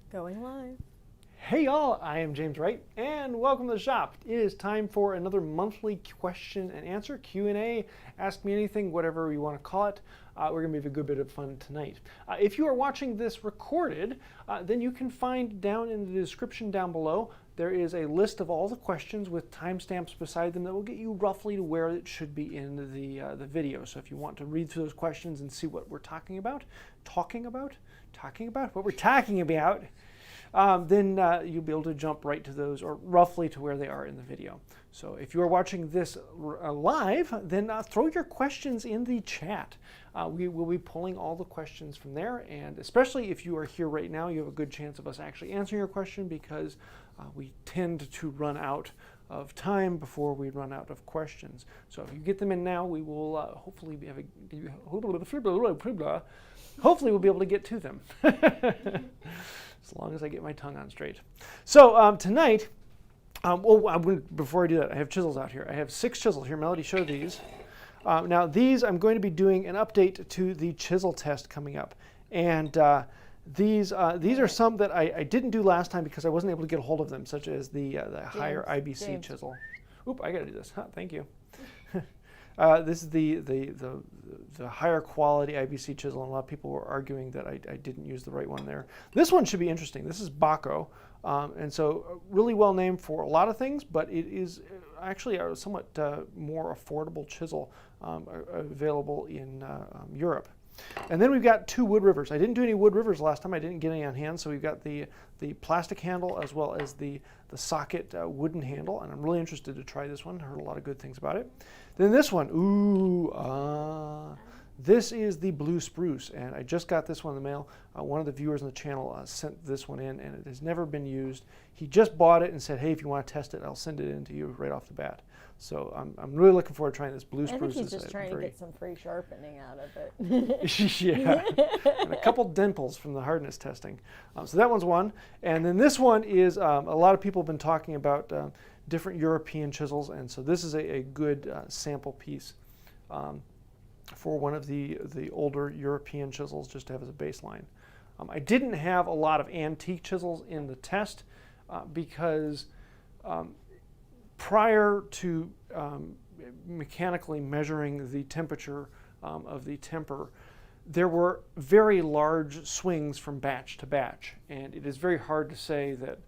Going live. Hey y'all, I am James Wright and welcome to the shop. It is time for another monthly question and answer, Q&A, ask me anything, whatever you want to call it. We're going to have a good bit of fun tonight. If you are watching this recorded, then you can find down in the description down below, there is a list of all the questions with timestamps beside them that will get you roughly to where it should be in the video. So if you want to read through those questions and see what we're talking about, then you'll be able to jump right to those, or roughly to where they are in the video. So if you are watching this live, then throw your questions in the chat. We will be pulling all the questions from there, and especially if you are here right now, you have a good chance of us actually answering your question, because we tend to run out of time before we run out of questions. So if you get them in now, we will hopefully we'll be able to get to them. As long as I get my tongue on straight. So tonight, before I do that, I have chisels out here. I have 6 chisels here. Melody showed these. Now these, I'm going to be doing an update to the chisel test coming up. And these are some that I didn't do last time because I wasn't able to get a hold of them, such as the higher IBC chisel. Oop, I got to do this. Thank you. This is the higher quality IBC chisel, and a lot of people were arguing that I didn't use the right one there. This one should be interesting. This is Meko, and so really well named for a lot of things, but it is actually a somewhat more affordable chisel available in Europe. And then we've got 2 wood rivers. I didn't do any wood rivers last time. I didn't get any on hand, so we've got the plastic handle as well as the socket wooden handle, and I'm really interested to try this one. I heard a lot of good things about it. Then this one, this is the blue spruce, and I just got this one in the mail. One of the viewers on the channel sent this one in, and it has never been used. He just bought it and said, hey, if you want to test it, I'll send it in to you right off the bat. So I'm really looking forward to trying this blue spruce. I think he's just trying to get some free sharpening out of it. Yeah, and a couple dimples from the hardness testing. So that one's one. And then this one is, a lot of people have been talking about different European chisels, and so this is a good sample piece for one of the older European chisels, just to have as a baseline. I didn't have a lot of antique chisels in the test because prior to mechanically measuring the temperature of the temper, there were very large swings from batch to batch, and it is very hard to say that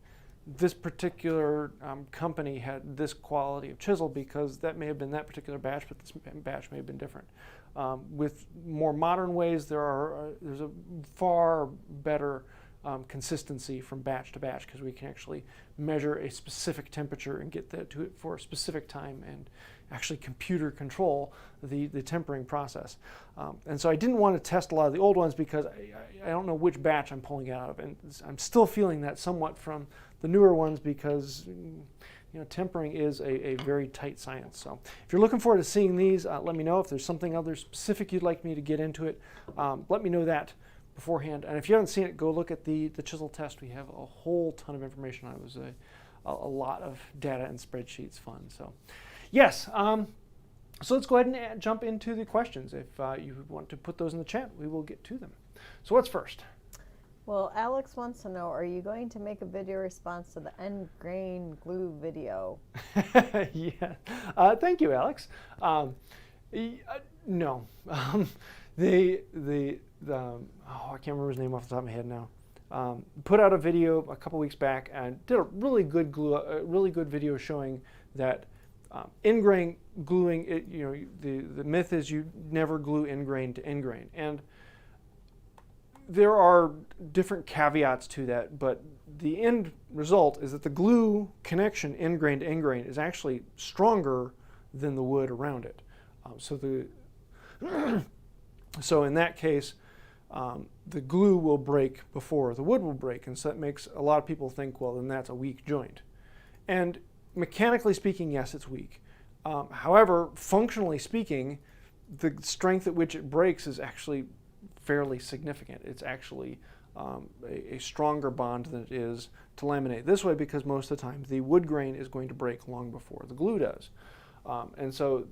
this particular company had this quality of chisel, because that may have been that particular batch, but this batch may have been different. With more modern ways, there's a far better consistency from batch to batch, because we can actually measure a specific temperature and get that to it for a specific time, and actually computer control the tempering process. And so I didn't want to test a lot of the old ones, because I don't know which batch I'm pulling it out of, and I'm still feeling that somewhat from the newer ones, because tempering is a very tight science. So if you're looking forward to seeing these, let me know. If there's something other specific you'd like me to get into it, let me know that beforehand. And if you haven't seen it, go look at the chisel test. We have a whole ton of information on it. It was a lot of data and spreadsheets fun. So yes, so let's go ahead and jump into the questions. If you want to put those in the chat, we will get to them. So what's first? Well, Alex wants to know, are you going to make a video response to the end grain glue video? Yeah, thank you, Alex. No, I can't remember his name off the top of my head now. Put out a video a couple weeks back and did a really good video showing that end grain gluing. The myth is you never glue end grain to end grain, and there are different caveats to that, but the end result is that the glue connection end grain to end grain is actually stronger than the wood around it. So in that case, the glue will break before the wood will break, and so that makes a lot of people think, well, then that's a weak joint. And mechanically speaking, yes, it's weak. However, functionally speaking, the strength at which it breaks is actually fairly significant. It's actually a stronger bond than it is to laminate this way, because most of the time the wood grain is going to break long before the glue does. And so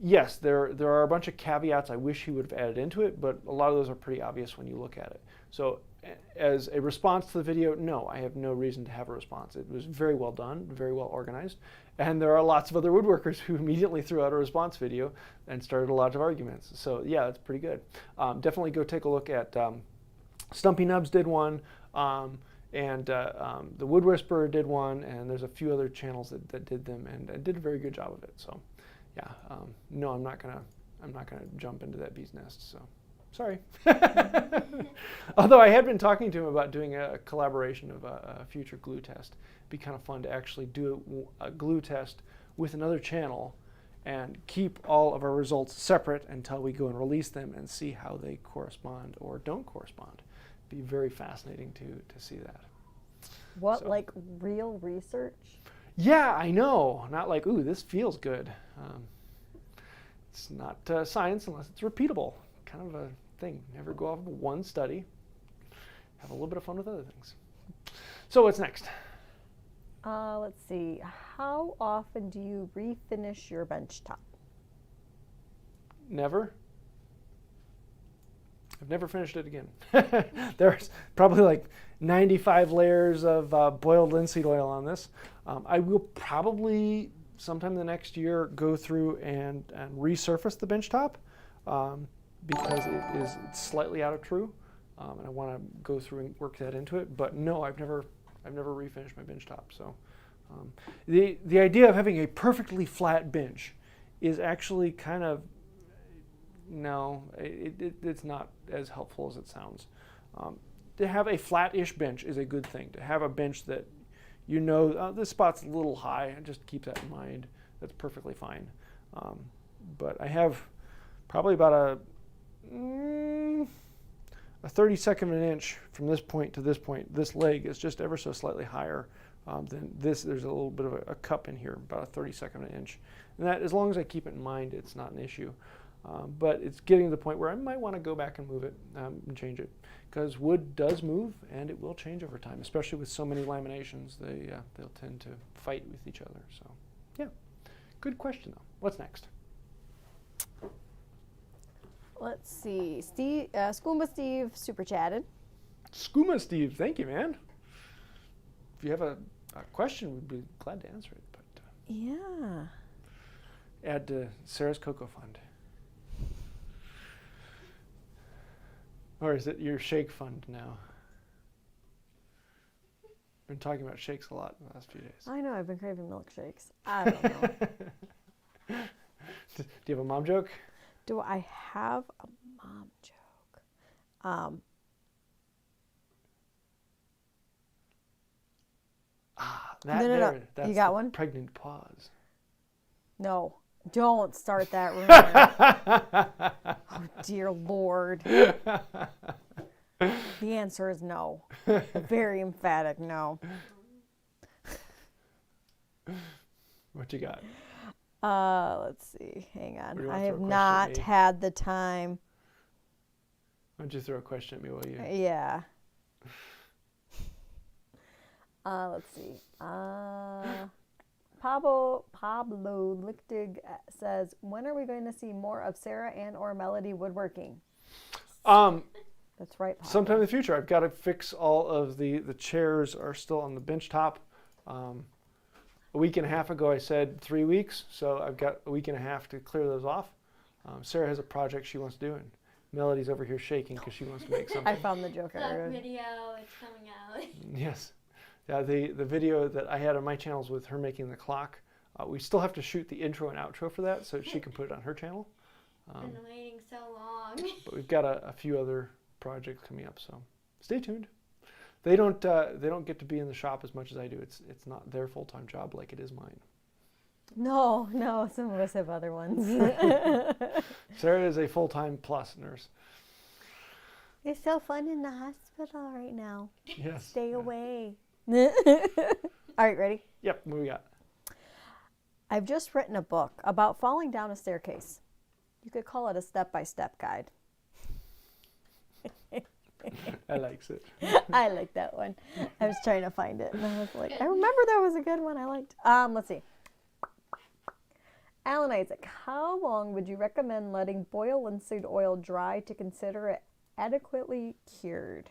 Yes, there are a bunch of caveats I wish he would have added into it, but a lot of those are pretty obvious when you look at it. So as a response to the video, no, I have no reason to have a response. It was very well done, very well organized, and there are lots of other woodworkers who immediately threw out a response video and started a lot of arguments. So yeah, that's pretty good. Definitely go take a look at Stumpy Nubs did one, and the Wood Whisperer did one, and there's a few other channels that did them and did a very good job of it. So yeah, no, I'm not gonna jump into that bee's nest. So sorry. Although I had been talking to him about doing a collaboration of a future glue test. It'd be kind of fun to actually do a glue test with another channel and keep all of our results separate until we go and release them and see how they correspond or don't correspond. It'd be very fascinating to see that. What, So. like real research? Yeah, I know. Not like, ooh, this feels good. It's not science unless it's repeatable. Kind of a thing. Never go off of one study. Have a little bit of fun with other things. So what's next? Let's see. How often do you refinish your benchtop? Never. I've never finished it again. There's probably like 95 layers of boiled linseed oil on this. I will probably sometime the next year go through and resurface the benchtop because it's slightly out of true, and I want to go through and work that into it. But no, I've never refinished my benchtop. So the idea of having a perfectly flat bench is actually kind of no, it's not as helpful as it sounds. To have a flat-ish bench is a good thing. To have a bench that you know, this spot's a little high, just keep that in mind. That's perfectly fine. But I have probably about a 32nd of an inch from this point to this point. This leg is just ever so slightly higher than this. There's a little bit of a cup in here, about a 32nd of an inch. And that, as long as I keep it in mind, it's not an issue. But it's getting to the point where I might want to go back and move it and change it, because wood does move and it will change over time, especially with so many laminations. They'll tend to fight with each other. So yeah, good question though. What's next? Let's see. Skoomba Steve super chatted. Skooma Steve, thank you, man. If you have a question, we'd be glad to answer it. But Yeah. add to Sarah's Cocoa Fund. Or is it your shake fund now? Been talking about shakes a lot in the last few days. I know, I've been craving milkshakes. I don't know. Do you have a mom joke? Do I have a mom joke? No. That's You got the one? Pregnant pause. No. Don't start that rumor. Oh, dear Lord. The answer is no. A very emphatic no. What you got? Let's see. Hang Or on. you wanna I throw a have question not at me? had the time. Why don't you throw a question at me while you... Yeah. Let's see. Pablo Lichtig says, when are we going to see more of Sarah and or Melody woodworking? That's right, Pablo. Sometime in the future. I've got to fix all of the chairs are still on the bench top. A week and a half ago I said 3 weeks, so I've got a week and a half to clear those off. Sarah has a project she wants to do, and Melody's over here shaking because she wants to make something. I found the joke That earlier. video, it's coming out. Yes. Yeah, the video that I had on my channels with her making the clock, we still have to shoot the intro and outro for that so she can put it on her channel. Been waiting so long. But we've got a few other projects coming up, so stay tuned. They don't get to be in the shop as much as I do. It's not their full-time job like it is mine. No, some of us have other ones. Sarah is a full-time plus nurse. It's so fun in the hospital right now. Yes. Stay yeah. away. All right, ready? Yep, what we got? I've just written a book about falling down a staircase. You could call it a step-by-step guide. I likes it. I like that one. I was trying to find it, and I was like, I remember that was a good one I liked. Let's see. Alan Isaac, how long would you recommend letting boiled linseed oil dry to consider it adequately cured?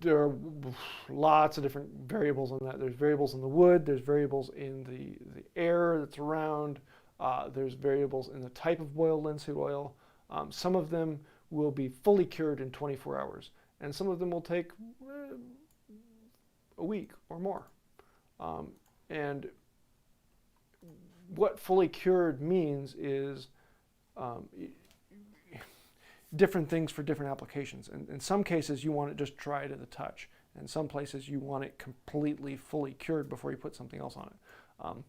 There are lots of different variables on that. There's variables in the wood, there's variables in the air that's around, there's variables in the type of boiled linseed oil. Some of them will be fully cured in 24 hours, and some of them will take a week or more. And what fully cured means is different things for different applications. And in some cases, you want it just dry to the touch. In some places, you want it completely fully cured before you put something else on it.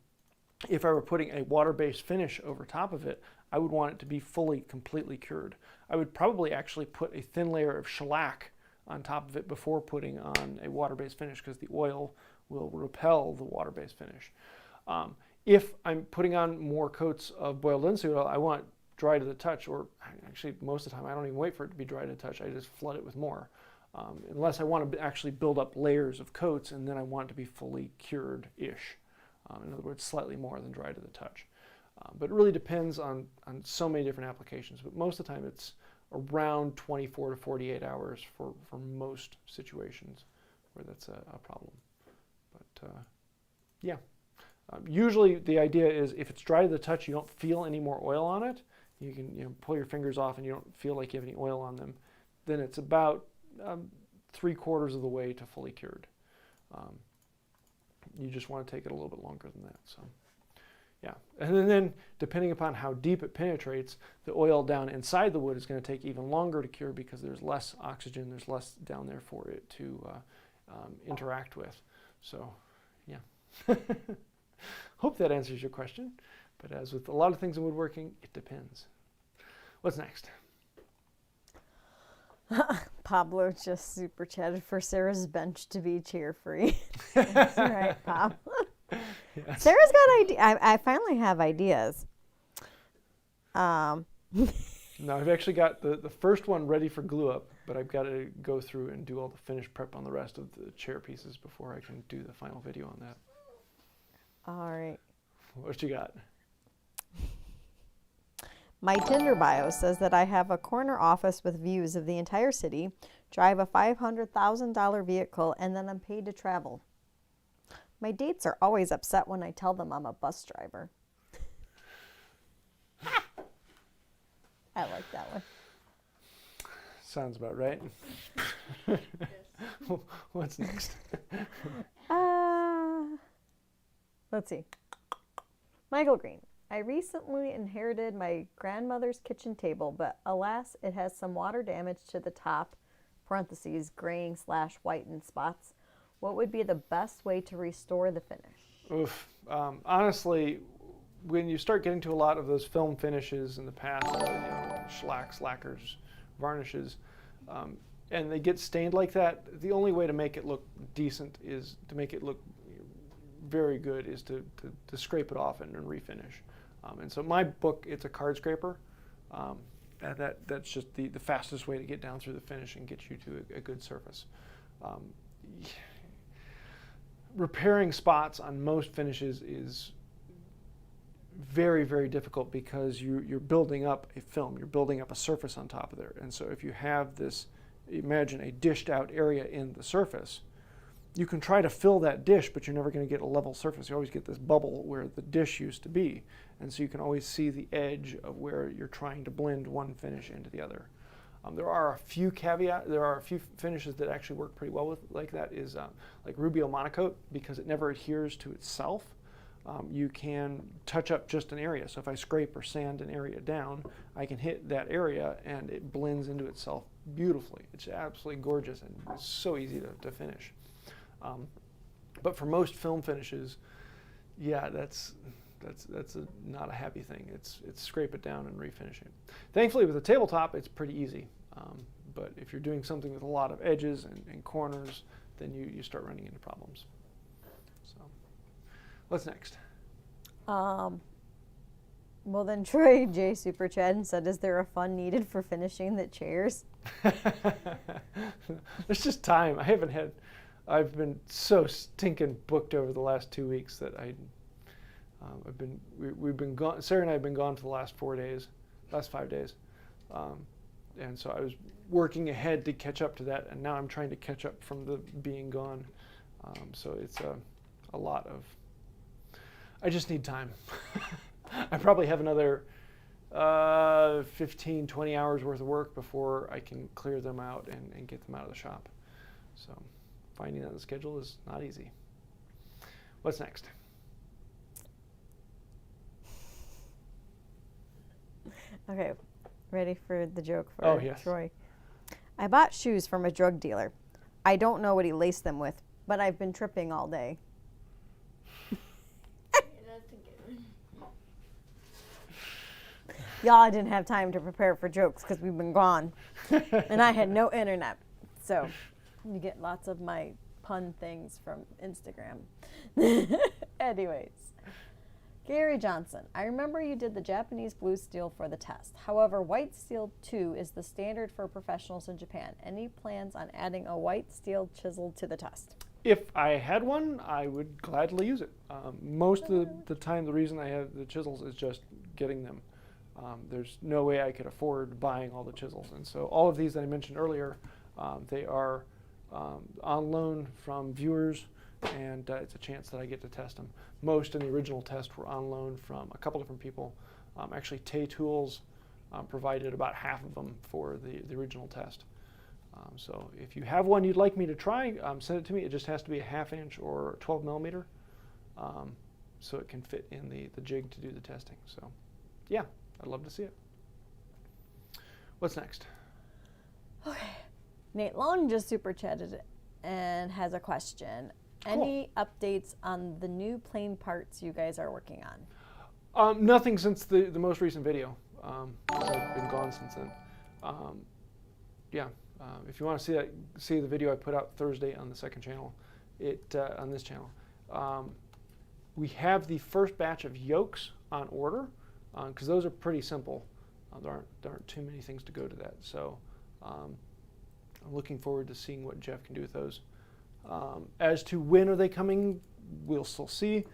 If I were putting a water-based finish over top of it, I would want it to be fully, completely cured. I would probably actually put a thin layer of shellac on top of it before putting on a water-based finish, because the oil will repel the water-based finish. If I'm putting on more coats of boiled linseed oil, I want it dry to the touch, or actually most of the time I don't even wait for it to be dry to the touch, I just flood it with more. Unless I want to actually build up layers of coats, and then I want it to be fully cured-ish. In other words, slightly more than dry to the touch. But it really depends on so many different applications. But most of the time it's around 24 to 48 hours for most situations where that's a problem. But yeah, usually the idea is if it's dry to the touch, you don't feel any more oil on it. You can pull your fingers off and you don't feel like you have any oil on them. Then it's about 3/4 of the way to fully cured. You just want to take it a little bit longer than that. So, yeah. And then depending upon how deep it penetrates, the oil down inside the wood is going to take even longer to cure because there's less oxygen, there's less down there for it to interact with. So, yeah. Hope that answers your question. But as with a lot of things in woodworking, it depends. What's next? Pablo just super chatted for Sarah's bench to be chair-free. That's right, Pablo. Yes. Sarah's got ideas. I finally have ideas. No, I've actually got the first one ready for glue up, but I've got to go through and do all the finish prep on the rest of the chair pieces before I can do the final video on that. All right. What you got? My Tinder bio says that I have a corner office with views of the entire city, drive a $500,000 vehicle, and then I'm paid to travel. My dates are always upset when I tell them I'm a bus driver. I like that one. Sounds about right. What's next? Let's see. Michael Green. I recently inherited my grandmother's kitchen table, but alas, it has some water damage to the top, parentheses, graying/whitened spots. What would be the best way to restore the finish? Oof. Honestly, when you start getting to a lot of those film finishes in the past, shellacks, lacquers, varnishes, and they get stained like that, the only way to make it look decent is to make it look very good is to scrape it off and refinish. And so my book, it's a card scraper. That's just the fastest way to get down through the finish and get you to a good surface. Repairing spots on most finishes is very, very difficult because you're building up a film, you're building up a surface on top of there. And so if you have this, imagine a dished out area in the surface, you can try to fill that dish, but you're never going to get a level surface. You always get this bubble where the dish used to be. And so you can always see the edge of where you're trying to blend one finish into the other. There are a few finishes that actually work pretty well with like that is like Rubio Monocoat, because it never adheres to itself. You can touch up just an area. So if I scrape or sand an area down, I can hit that area and it blends into itself beautifully. It's absolutely gorgeous and it's so easy to finish. But for most film finishes, yeah, that's not a happy thing. It's scrape it down and refinish it. Thankfully, with a tabletop, it's pretty easy. But if you're doing something with a lot of edges and corners, then you start running into problems. So, what's next? Well, then TroyJ super chat and said, "Is there a fund needed for finishing the chairs?" There's just time. I've been so stinking booked over the last 2 weeks that We've been gone. Sarah and I have been gone for the last 5 days, and so I was working ahead to catch up to that, and now I'm trying to catch up from the being gone. So it's a lot of. I just need time. I probably have another 15, 20 hours worth of work before I can clear them out and get them out of the shop. So finding that in the schedule is not easy. What's next? Okay, ready for the joke for Oh, yes. Troy? I bought shoes from a drug dealer. I don't know what he laced them with, but I've been tripping all day. That's a good one. Y'all, I didn't have time to prepare for jokes because we've been gone. And I had no internet. So you get lots of my pun things from Instagram. Anyways. Garry Johnson, I remember you did the Japanese blue steel for the test. However, white steel 2 is the standard for professionals in Japan. Any plans on adding a white steel chisel to the test? If I had one, I would gladly use it. Most of the time, the reason I have the chisels is just getting them. There's no way I could afford buying all the chisels. And so all of these that I mentioned earlier, they are on loan from viewers, and it's a chance that I get to test them. Most in the original test were on loan from a couple different people. Actually, Tay Tools provided about half of them for the original test. So if you have one you'd like me to try, send it to me. It just has to be a 1/2 inch or 12 millimeter, so it can fit in the jig to do the testing. So yeah, I'd love to see it. What's next? Okay. Nate Long just super chatted and has a question. Cool. Any updates on the new plane parts you guys are working on? Nothing since the most recent video. I've been gone since then. Yeah, if you want to see the video I put out Thursday on the second channel, on this channel, we have the first batch of yokes on order because those are pretty simple. There aren't too many things to go to that. So I'm looking forward to seeing what Jeff can do with those. As to when are they coming, we'll still see.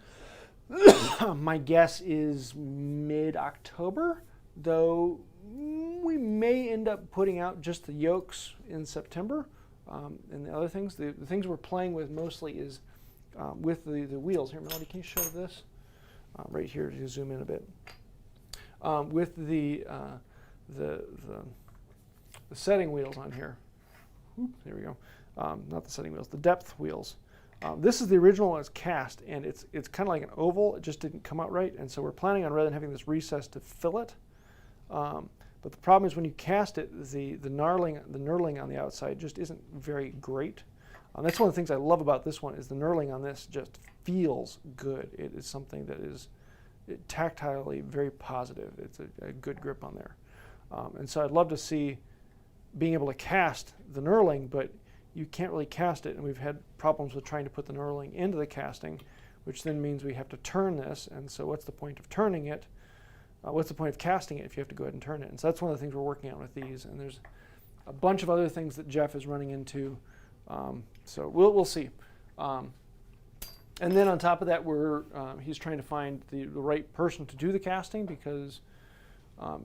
My guess is mid-October, though we may end up putting out just the yokes in September. And the other things, the things we're playing with mostly is with the wheels. Here, Melody, can you show this? Right here, to zoom in a bit. With the setting wheels on here. There we go. Not the setting wheels, the depth wheels. This is the original one. It's cast, and it's kind of like an oval. It just didn't come out right, and so we're planning on, rather than having this recess, to fill it. But the problem is when you cast it, the knurling on the outside just isn't very great. That's one of the things I love about this one is the knurling on this just feels good. It is something that is tactilely very positive. It's a good grip on there. And so I'd love to see being able to cast the knurling, but you can't really cast it, and we've had problems with trying to put the knurling into the casting, which then means we have to turn this, and so what's the point of turning it? What's the point of casting it if you have to go ahead and turn it? And so that's one of the things we're working on with these, and there's a bunch of other things that Jeff is running into, so we'll see. And then on top of that, he's trying to find the right person to do the casting, because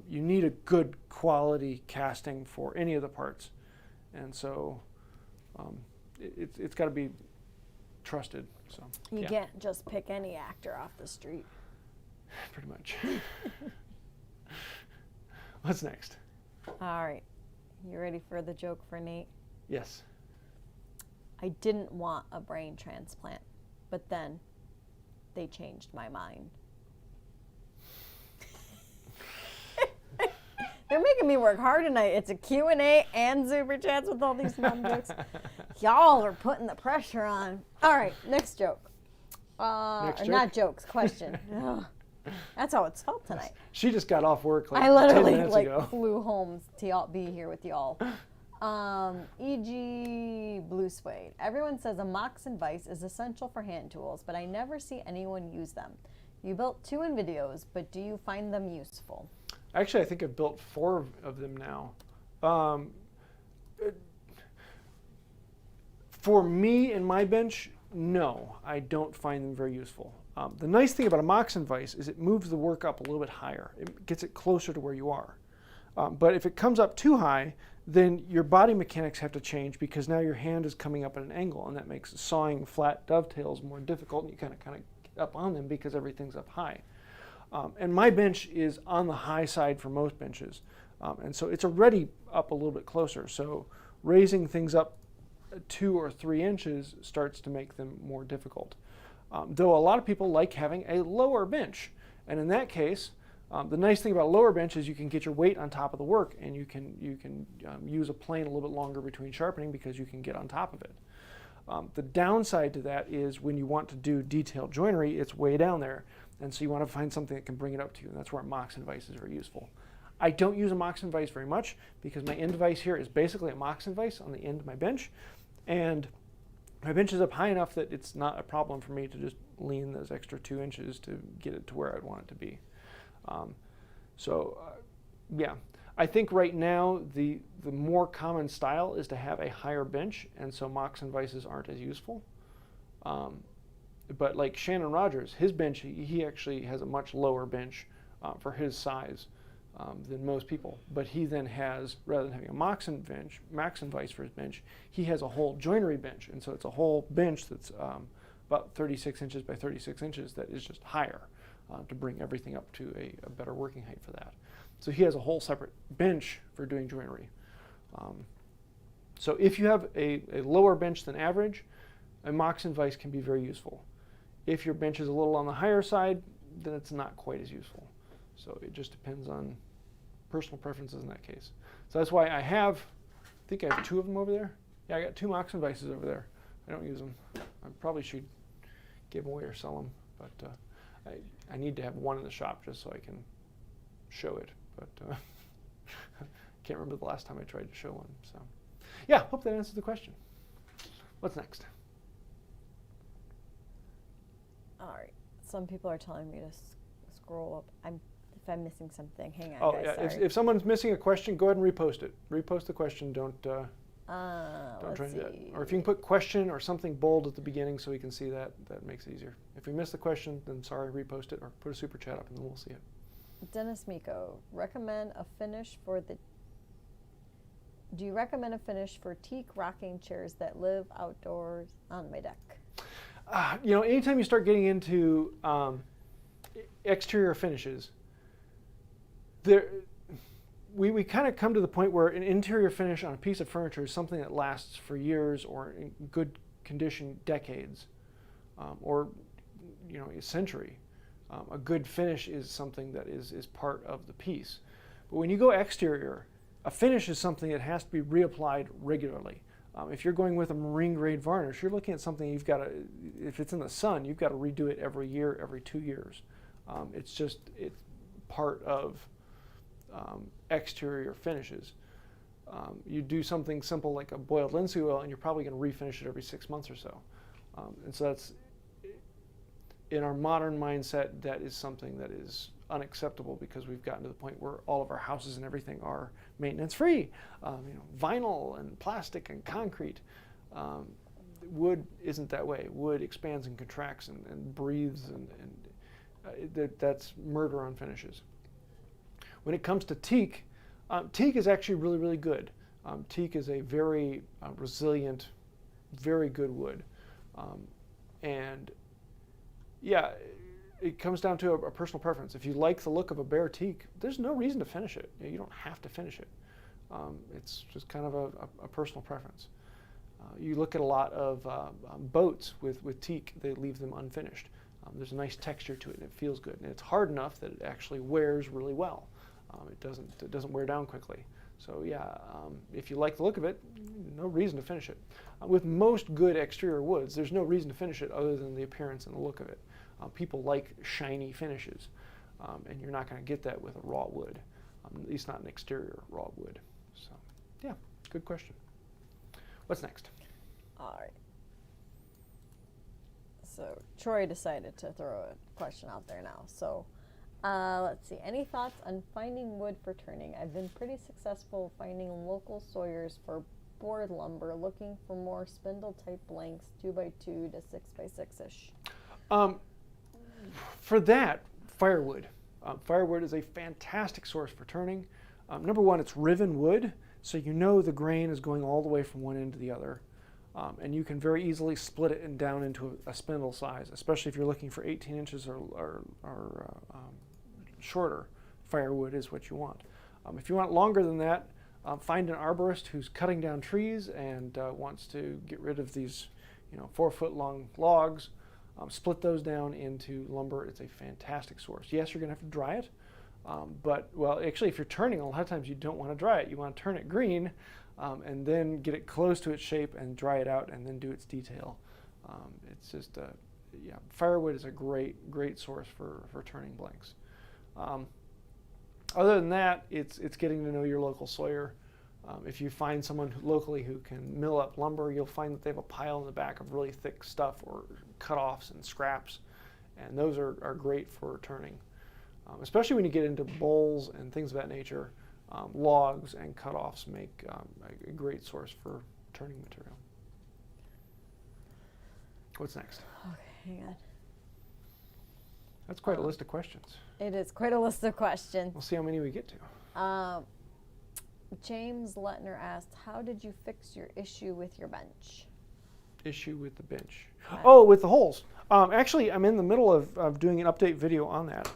you need a good quality casting for any of the parts, and so it's got to be trusted. So You can't just pick any actor off the street. Pretty much. What's next? All right. You ready for the joke for Nate? Yes. I didn't want a brain transplant, but then they changed my mind. They're making me work hard tonight. It's a Q&A and Super Chats with all these mom jokes. Y'all are putting the pressure on. All right, next joke. Next joke? Not jokes, question. Ugh. That's how it's felt tonight. She just got off work like I 10 literally minutes ago. flew home to be here with y'all. E.g. Bluesuede. Everyone says a Moxon vise is essential for hand tools, but I never see anyone use them. You built 2 in videos, but do you find them useful? Actually, I think I've built 4 of them now. For me and my bench, no, I don't find them very useful. The nice thing about a Moxon vise is it moves the work up a little bit higher. It gets it closer to where you are. But if it comes up too high, then your body mechanics have to change because now your hand is coming up at an angle, and that makes sawing flat dovetails more difficult, and you kind of get up on them because everything's up high. And my bench is on the high side for most benches, and so it's already up a little bit closer. So raising things up 2 or 3 inches starts to make them more difficult. Though a lot of people like having a lower bench, and in that case, the nice thing about a lower bench is you can get your weight on top of the work, and you can use a plane a little bit longer between sharpening because you can get on top of it. The downside to that is when you want to do detailed joinery, it's way down there, and so you want to find something that can bring it up to you, and that's where a Moxon vise is very useful. I don't use a Moxon vise very much because my end vise here is basically a Moxon vise on the end of my bench, and my bench is up high enough that it's not a problem for me to just lean those extra 2 inches to get it to where I'd want it to be. Yeah, I think right now the more common style is to have a higher bench, and so Moxon vises aren't as useful. But like Shannon Rogers, his bench, he actually has a much lower bench for his size than most people. But he then has, rather than having a Moxon vise for his bench, he has a whole joinery bench, and so it's a whole bench that's about 36 inches by 36 inches that is just higher. To bring everything up to a better working height for that. So he has a whole separate bench for doing joinery. So if you have a lower bench than average, a Moxon vise can be very useful. If your bench is a little on the higher side, then it's not quite as useful. So it just depends on personal preferences in that case. So that's why I think I have 2 of them over there. Yeah, I got 2 Moxon vises over there. I don't use them. I probably should give them away or sell them, but I need to have one in the shop just so I can show it, but can't remember the last time I tried to show one. So, yeah, hope that answers the question. What's next? All right. Some people are telling me to scroll up. If I'm missing something, hang on, Oh, guys. yeah. Sorry. If someone's missing a question, go ahead and repost it. Repost the question. Don't try let's to do that. see. Or if you can put question or something bold at the beginning so we can see that, that makes it easier. If we miss the question, then sorry, repost it or put a super chat up and then we'll see it. Dennis Meko, do you recommend a finish for teak rocking chairs that live outdoors on my deck? Anytime you start getting into exterior finishes, we kind of come to the point where an interior finish on a piece of furniture is something that lasts for years or in good condition decades, or a century. A good finish is something that is part of the piece. But when you go exterior, a finish is something that has to be reapplied regularly. If you're going with a marine grade varnish, you're looking at something you've got to, if it's in the sun, you've got to redo it every year, every 2 years. It's part of exterior finishes. You do something simple like a boiled linseed oil and you're probably going to refinish it every 6 months or so. And so that's, in our modern mindset, that is something that is unacceptable because we've gotten to the point where all of our houses and everything are maintenance free. Vinyl and plastic and concrete. Wood isn't that way. Wood expands and contracts and breathes, and that's murder on finishes. When it comes to teak, teak is actually really, really good. Teak is a very resilient, very good wood. And yeah, it comes down to a personal preference. If you like the look of a bare teak, there's no reason to finish it. You don't have to finish it. It's just kind of a personal preference. You look at a lot of boats with teak, they leave them unfinished. There's a nice texture to it and it feels good. And it's hard enough that it actually wears really well. It doesn't wear down quickly. So yeah, if you like the look of it, no reason to finish it. With most good exterior woods, there's no reason to finish it other than the appearance and the look of it. People like shiny finishes, and you're not going to get that with a raw wood, at least not an exterior raw wood. So yeah, good question. What's next? All right. So Troy decided to throw a question out there now. So let's see. Any thoughts on finding wood for turning? I've been pretty successful finding local sawyers for board lumber, looking for more spindle-type blanks, 2x2 to 6x6-ish. For that, firewood. Firewood is a fantastic source for turning. Number one, it's riven wood, so you know the grain is going all the way from one end to the other. And you can very easily split it and down into a spindle size, especially if you're looking for 18 inches or shorter. Firewood is what you want. If you want longer than that, find an arborist who's cutting down trees and wants to get rid of these 4-foot long logs. Split those down into lumber. It's a fantastic source. Yes, you're going to have to dry it, but, well, actually, if you're turning, a lot of times you don't want to dry it. You want to turn it green and then get it close to its shape and dry it out and then do its detail. It's just, yeah, firewood is a great source for turning blanks. Other than that, it's getting to know your local sawyer. If you find someone locally who can mill up lumber, you'll find that they have a pile in the back of really thick stuff or cut-offs and scraps, and those are great for turning. Especially when you get into bowls and things of that nature, logs and cut-offs make a great source for turning material. What's next? Okay, hang on. That's quite a list of questions. It is quite a list of questions. We'll see how many we get to. James Letner asked, how did you fix your issue with your bench? Issue with the bench. Oh, with the holes. Actually, I'm in the middle of doing an update video on that.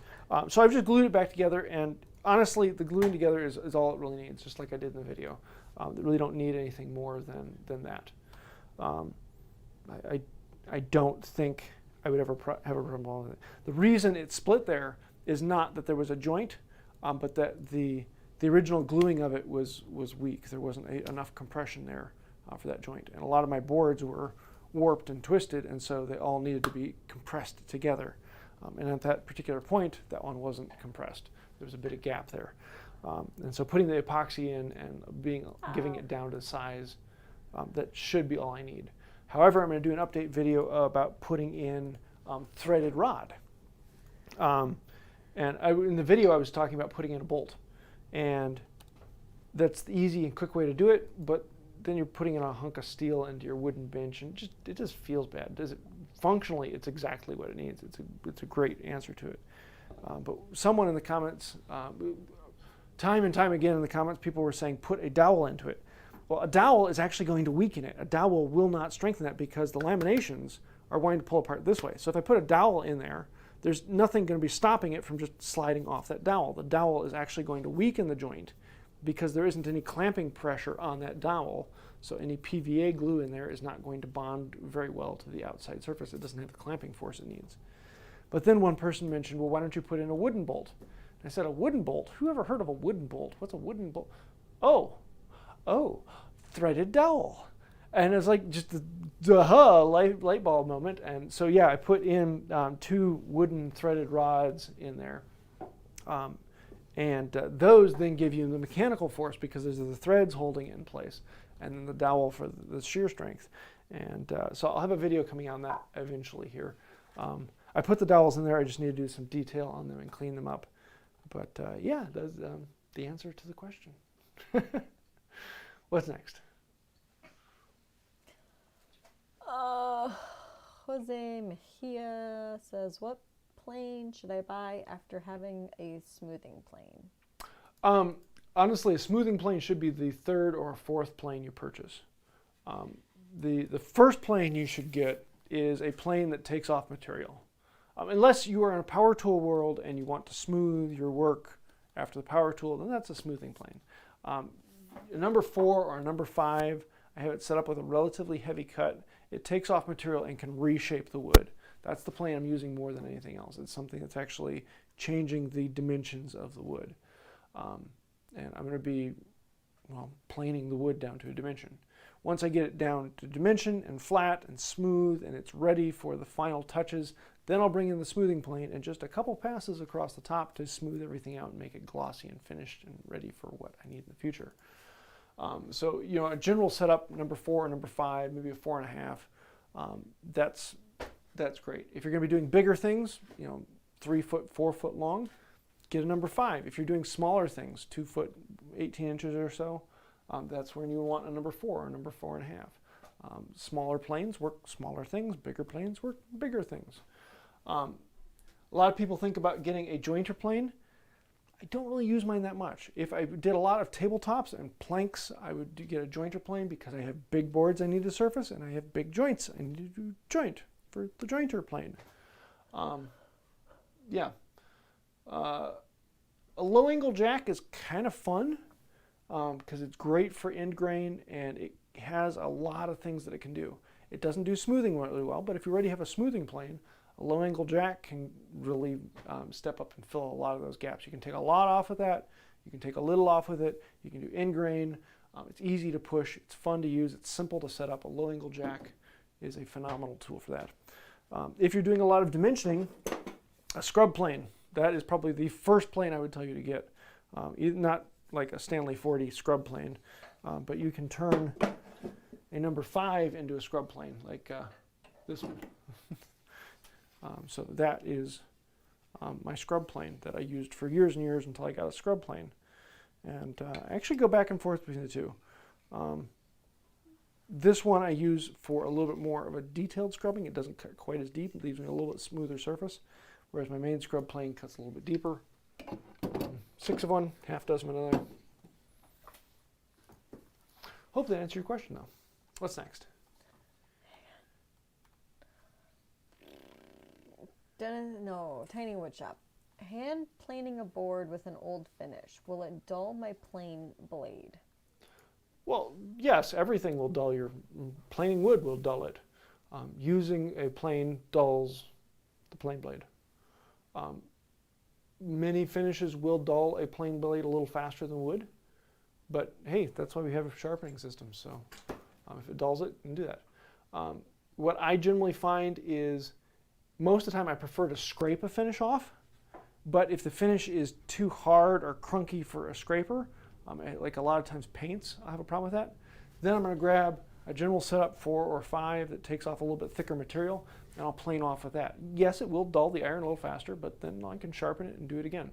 So I've just glued it back together, and honestly, the gluing together is all it really needs, just like I did in the video. They really don't need anything more than that. I don't think I would ever have a problem with it. The reason it split there is not that there was a joint, but that the original gluing of it was weak. There wasn't enough compression there for that joint. And a lot of my boards were warped and twisted, and so they all needed to be compressed together. And at that particular point, that one wasn't compressed. There was a bit of gap there. And so putting the epoxy in and giving it down to size, that should be all I need. However, I'm going to do an update video about putting in threaded rod. And in the video, I was talking about putting in a bolt. And that's the easy and quick way to do it, but then you're putting in a hunk of steel into your wooden bench, and it just feels bad. Functionally, it's exactly what it needs. It's a great answer to it. But someone in the comments, time and time again in the comments, people were saying put a dowel into it. Well, a dowel is actually going to weaken it. A dowel will not strengthen that because the laminations are going to pull apart this way. So if I put a dowel in there, there's nothing going to be stopping it from just sliding off that dowel. The dowel is actually going to weaken the joint because there isn't any clamping pressure on that dowel. So any PVA glue in there is not going to bond very well to the outside surface. It doesn't have the clamping force it needs. But then one person mentioned, well, why don't you put in a wooden bolt? And I said, a wooden bolt? Who ever heard of a wooden bolt? What's a wooden bolt? Oh, threaded dowel. And it's like just the light bulb moment. And so, yeah, I put in 2 wooden threaded rods in there. Those then give you the mechanical force because those are the threads holding it in place, and then the dowel for the shear strength. And so I'll have a video coming out on that eventually here. I put the dowels in there. I just need to do some detail on them and clean them up. But yeah, that's the answer to the question. What's next? Jose Mejia says, what plane should I buy after having a smoothing plane? Honestly, a smoothing plane should be the 3rd or 4th plane you purchase. The first plane you should get is a plane that takes off material. Unless you are in a power tool world and you want to smooth your work after the power tool, then that's a smoothing plane. A number 4 or a number 5, I have it set up with a relatively heavy cut. It takes off material and can reshape the wood. That's the plane I'm using more than anything else. It's something that's actually changing the dimensions of the wood. And I'm going to be, planing the wood down to a dimension. Once I get it down to dimension and flat and smooth and it's ready for the final touches, then I'll bring in the smoothing plane and just a couple passes across the top to smooth everything out and make it glossy and finished and ready for what I need in the future. So, a general setup, number 4 or number 5, maybe a 4.5, that's great. If you're going to be doing bigger things, 3 foot, 4 foot long, get a number 5. If you're doing smaller things, 2 foot, 18 inches or so, that's when you want a number 4 or number 4.5. Smaller planes work smaller things, bigger planes work bigger things. A lot of people think about getting a jointer plane. I don't really use mine that much. If I did a lot of tabletops and planks, I would get a jointer plane because I have big boards I need to surface and I have big joints I need to joint for the jointer plane. Yeah. A low angle jack is kind of fun because it's great for end grain and it has a lot of things that it can do. It doesn't do smoothing really well, but if you already have a smoothing plane, a low angle jack can really step up and fill a lot of those gaps. You can take a lot off with that. You can take a little off with it. You can do end grain. It's easy to push. It's fun to use. It's simple to set up. A low angle jack is a phenomenal tool for that. If you're doing a lot of dimensioning, a scrub plane, that is probably the first plane I would tell you to get. Not like a Stanley 40 scrub plane, but you can turn a number 5 into a scrub plane like this one. So that is my scrub plane that I used for years and years until I got a scrub plane. And I actually go back and forth between the two. This one I use for a little bit more of a detailed scrubbing. It doesn't cut quite as deep. It leaves me a little bit smoother surface. Whereas my main scrub plane cuts a little bit deeper. 6 of one, half dozen of another. Hope that answered your question though. What's next? Tiny woodshop. Hand planing a board with an old finish. Will it dull my plane blade? Well, yes, everything will dull your planing wood will dull it. Using a plane dulls the plane blade. Many finishes will dull a plane blade a little faster than wood, but hey, that's why we have a sharpening system. So if it dulls it, you can do that. What I generally find is most of the time I prefer to scrape a finish off, but if the finish is too hard or crunky for a scraper, like a lot of times paints, I have a problem with that, then I'm going to grab a general setup 4 or 5 that takes off a little bit thicker material, and I'll plane off with that. Yes, it will dull the iron a little faster, but then I can sharpen it and do it again.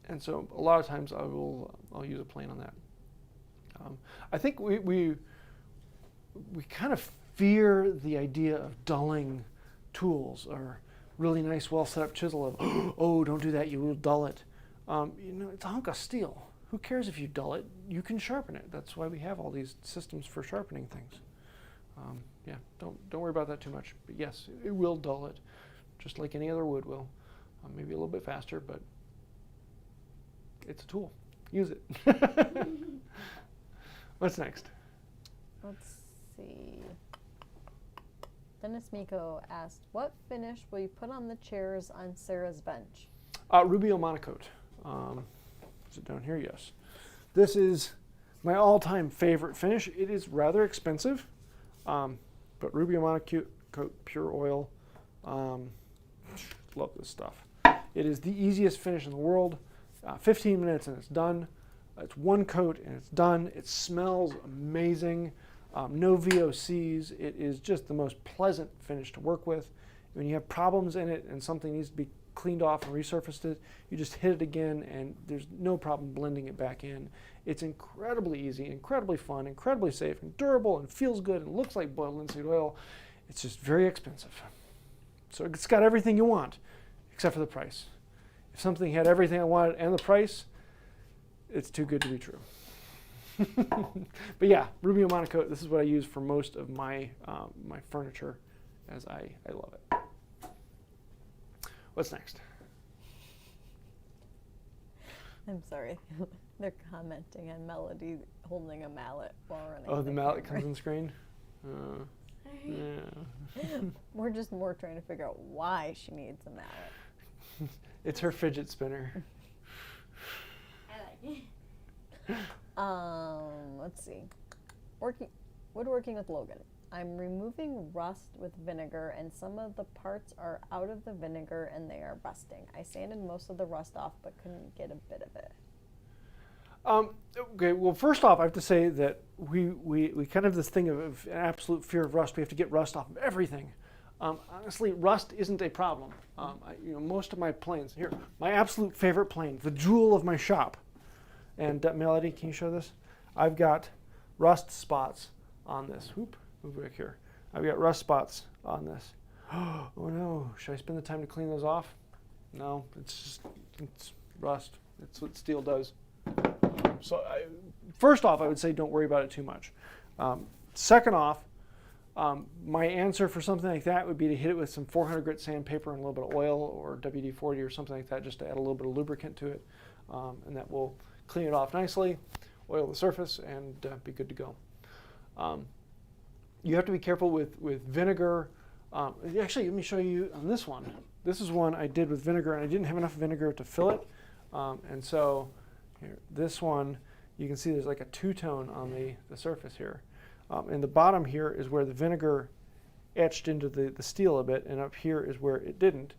And so a lot of times I'll use a plane on that. I think we kind of fear the idea of dulling tools or really nice, well set up chisel of, oh, don't do that, you will dull it. It's a hunk of steel. Who cares if you dull it? You can sharpen it. That's why we have all these systems for sharpening things. Yeah, don't worry about that too much. But yes, it will dull it, just like any other wood will. Maybe a little bit faster, but it's a tool. Use it. What's next? Let's see. Dennis Meko asked, what finish will you put on the chairs on Sarah's bench? Rubio monocoat. Is it down here? Yes. This is my all-time favorite finish. It is rather expensive, but Rubio monocoat pure oil. Love this stuff. It is the easiest finish in the world. 15 minutes and it's done. It's one coat and it's done. It smells amazing. No VOCs. It is just the most pleasant finish to work with. When you have problems in it and something needs to be cleaned off and resurfaced it, you just hit it again and there's no problem blending it back in. It's incredibly easy, incredibly fun, incredibly safe and durable and feels good and looks like boiled linseed oil. It's just very expensive. So it's got everything you want except for the price. If something had everything I wanted and the price, it's too good to be true. But yeah, Rubio monocoat, this is what I use for most of my my furniture, as I love it. What's next? I'm sorry. They're commenting on Melody holding a mallet while running. Oh, the mallet comes on screen? Yeah. We're just more trying to figure out why she needs a mallet. It's her fidget spinner. I like it. Let's see. Woodworking with Logan. I'm removing rust with vinegar and some of the parts are out of the vinegar and they are rusting. I sanded most of the rust off but couldn't get a bit of it. Okay, well, first off, I have to say that we kind of have this thing of an absolute fear of rust. We have to get rust off of everything. Honestly, rust isn't a problem. Most of my planes, here, my absolute favorite plane, the jewel of my shop. And Melody, can you show this? I've got rust spots on this. Move back here. I've got rust spots on this. Oh no, should I spend the time to clean those off? No, it's rust. It's what steel does. So first off, I would say don't worry about it too much. Second off, my answer for something like that would be to hit it with some 400 grit sandpaper and a little bit of oil or WD-40 or something like that, just to add a little bit of lubricant to it, and that will clean it off nicely, oil the surface, and be good to go. You have to be careful with vinegar. Actually, let me show you on this one. This is one I did with vinegar, and I didn't have enough vinegar to fill it, and so here, this one, you can see there's like a two-tone on the surface here. And the bottom here is where the vinegar etched into the steel a bit, and up here is where it didn't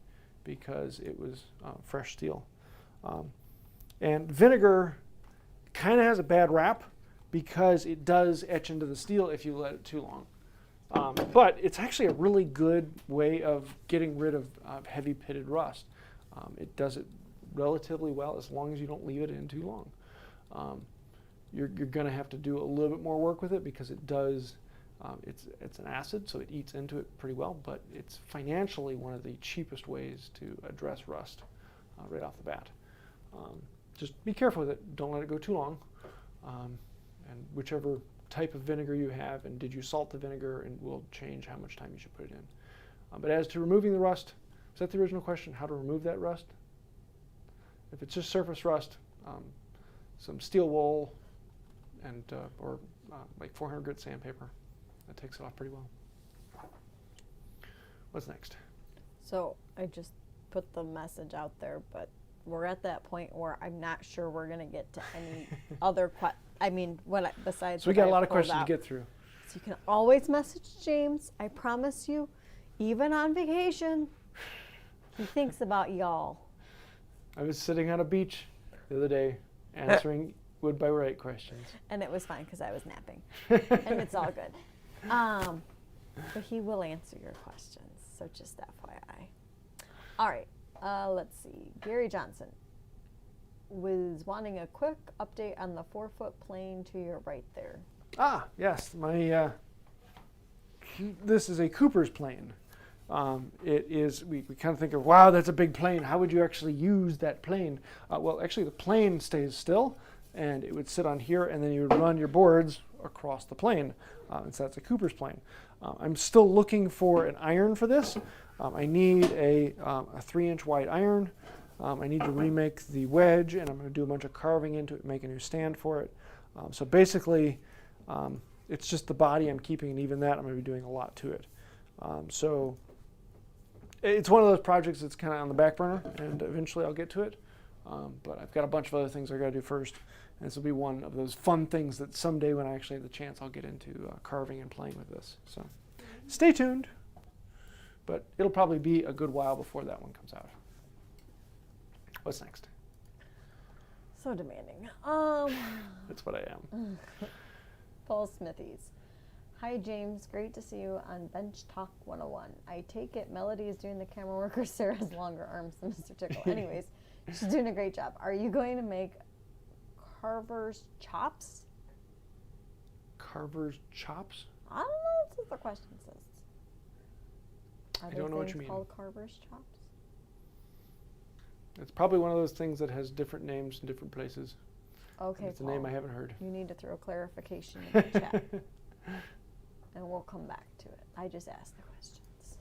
because it was fresh steel. And vinegar kind of has a bad rap because it does etch into the steel if you let it too long. But it's actually a really good way of getting rid of heavy pitted rust. It does it relatively well as long as you don't leave it in too long. You're going to have to do a little bit more work with it because it does, it's an acid, so it eats into it pretty well, but it's financially one of the cheapest ways to address rust right off the bat. Just be careful with it. Don't let it go too long. And whichever type of vinegar you have, and did you salt the vinegar, and will change how much time you should put it in. But as to removing the rust, is that the original question? How to remove that rust? If it's just surface rust, some steel wool and or like 400 grit sandpaper, that takes it off pretty well. What's next? So I just put the message out there, but we're at that point where I'm not sure we're going to get to any other besides. So we got a lot of questions to get through. So you can always message James. I promise you, even on vacation, he thinks about y'all. I was sitting on a beach the other day answering Wood by Wright questions. And it was fine because I was napping. And it's all good. But he will answer your questions, so just FYI. All right, let's see. Garry Johnson was wanting a quick update on the 4-foot plane to your right there. Ah, yes. This is a Cooper's plane. It is, we kind of think of, wow, that's a big plane. How would you actually use that plane? Well, actually, the plane stays still, and it would sit on here, and then you would run your boards across the plane. And so that's a Cooper's plane. I'm still looking for an iron for this. I need a 3-inch wide iron. I need to remake the wedge, and I'm going to do a bunch of carving into it, make a new stand for it. So basically, it's just the body I'm keeping, and even that I'm going to be doing a lot to it. So it's one of those projects that's kind of on the back burner, and eventually I'll get to it. But I've got a bunch of other things I've got to do first, and this will be one of those fun things that someday when I actually have the chance, I'll get into carving and playing with this. So stay tuned, but it'll probably be a good while before that one comes out. What's next? So demanding. That's what I am. Paul Smithies. Hi James, great to see you on Bench Talk 101. I take it Melody is doing the camera work, or Sarah has longer arms than Mr. Tickle. Anyways, she's doing a great job. Are you going to make carver's chops? Carver's chops? I don't know. That's what the question says. I don't know what you mean. Called carver's chops? It's probably one of those things that has different names in different places. Okay, it's a name I haven't heard. You need to throw clarification in the chat. And we'll come back to it. I just asked the questions.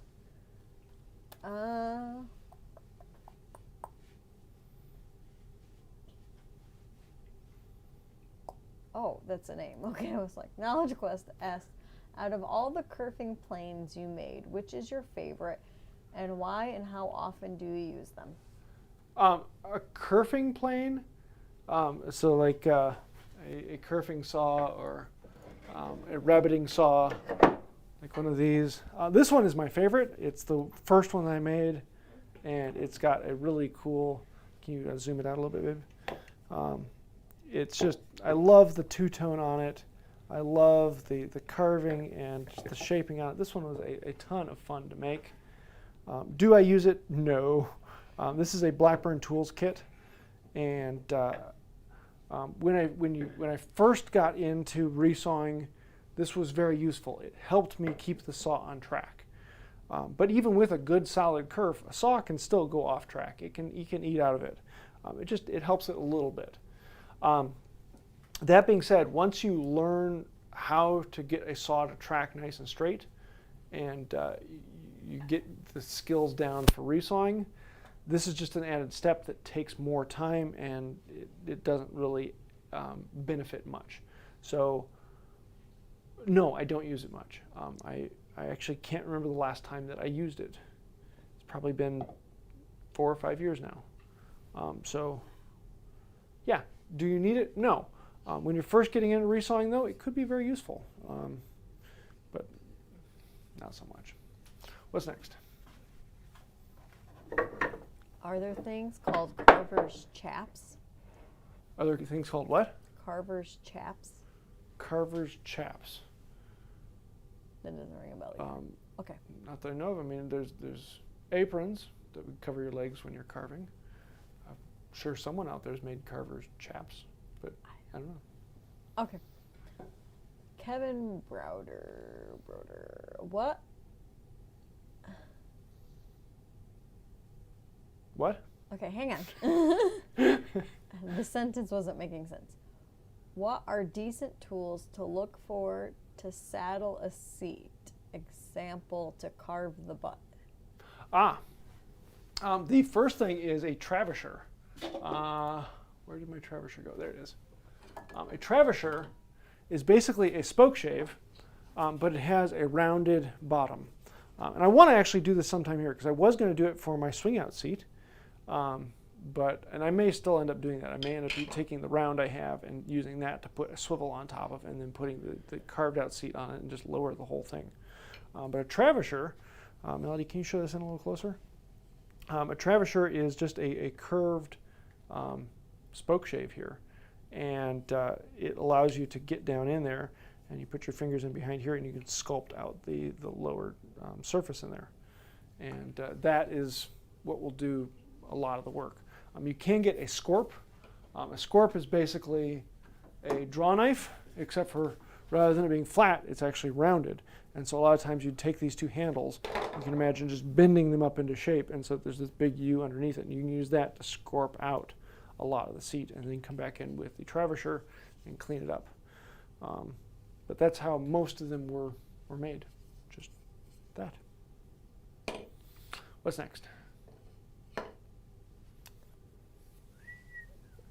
Oh, that's a name. Okay, I was like, Knowledge Quest asked, out of all the kerfing planes you made, which is your favorite, and why and how often do you use them? A kerfing plane, so like a kerfing saw or a rabbiting saw, like one of these. This one is my favorite. It's the first one that I made, and it's got a really cool, can you zoom it out a little bit, babe? It's just, I love the two-tone on it. I love the carving and just the shaping on it. This one was a ton of fun to make. Do I use it? No. This is a Blackburn Tools kit, and when I first got into resawing, this was very useful. It helped me keep the saw on track. But even with a good solid kerf, a saw can still go off track. You can eat out of it. It helps it a little bit. That being said, once you learn how to get a saw to track nice and straight, and you get the skills down for resawing, this is just an added step that takes more time, and it doesn't really benefit much. So no, I don't use it much. I actually can't remember the last time that I used it. It's probably been 4 or 5 years now. So yeah, do you need it? No. When you're first getting into resawing, though, it could be very useful, but not so much. What's next? Are there things called carver's chaps? Are there things called what? Carver's chaps? Carver's chaps. That doesn't ring a bell either. Okay. Not that I know of. I mean, there's aprons that would cover your legs when you're carving. I'm sure someone out there's made carver's chaps, but I don't know. Okay. Kevin Browder. What? What? Okay, hang on. The sentence wasn't making sense. What are decent tools to look for to saddle a seat? Example, to carve the butt. The first thing is a travisher. Where did my travisher go? There it is. A travisher is basically a spoke shave, but it has a rounded bottom. And I want to actually do this sometime here because I was going to do it for my swing out seat, and I may still end up doing that. I may end up taking the round I have and using that to put a swivel on top of, and then putting the carved out seat on it and just lower the whole thing. But a travisher, Melody, can you show this in a little closer? A travisher is just a curved spoke shave here, and it allows you to get down in there, and you put your fingers in behind here, and you can sculpt out the lower surface in there, and that is what will do a lot of the work. You can get a scorp. A scorp is basically a draw knife, except for rather than it being flat, it's actually rounded. And so a lot of times you'd take these two handles, you can imagine just bending them up into shape, and so there's this big U underneath it, and you can use that to scorp out a lot of the seat, and then come back in with the travisher and clean it up. But that's how most of them were made, just that. What's next?